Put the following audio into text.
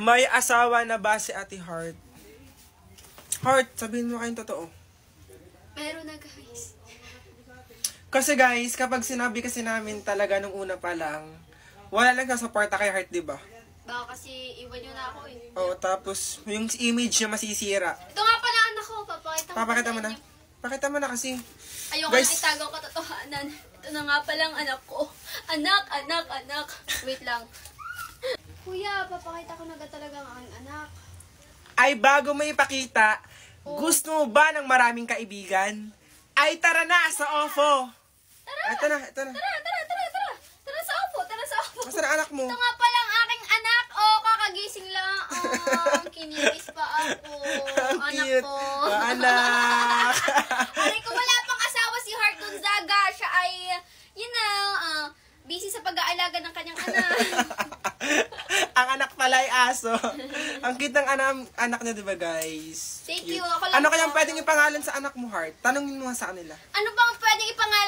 May asawa na ba si Ate Heart? Heart, sabihin mo kayong totoo. Meron na, guys. Kasi guys, kapag sinabi kasi namin talaga nung una pa lang, wala lang sasuporta kay Heart, diba? Baka kasi iwan nyo na ako eh. Oo, tapos yung image niya masisira. Ito nga pala anak ko, Papakita mo na. Pakita mo na kasi. Ayoko Guys, na itago ang katotohanan. Ito na nga palang anak ko. Anak. Wait lang. Kuya, papakita ko na talaga ang anak. Ay bago mo ipakita, gusto mo ba ng maraming kaibigan? Ay tara na sa OFO. Tara. Ito na. Tara sa opo. Nasaan ang anak mo? Ito nga palang aking anak. Oh, kakagising lang. Oh, kininis pa ako. Ang Anak cute. ko. Anak. Aray ko, wala pang asawa si Heart Gonzaga. Siya ay, busy sa pag-aalaga ng kanyang anak. Ang anak pala ay aso. Ang cute ng anak niya, diba guys? Thank Cute. you. Ako lang Ano kayang po. pwedeng ipangalan sa anak mo, Heart? Tanungin mo nga sa kanila. Ano bang pwedeng ipangalan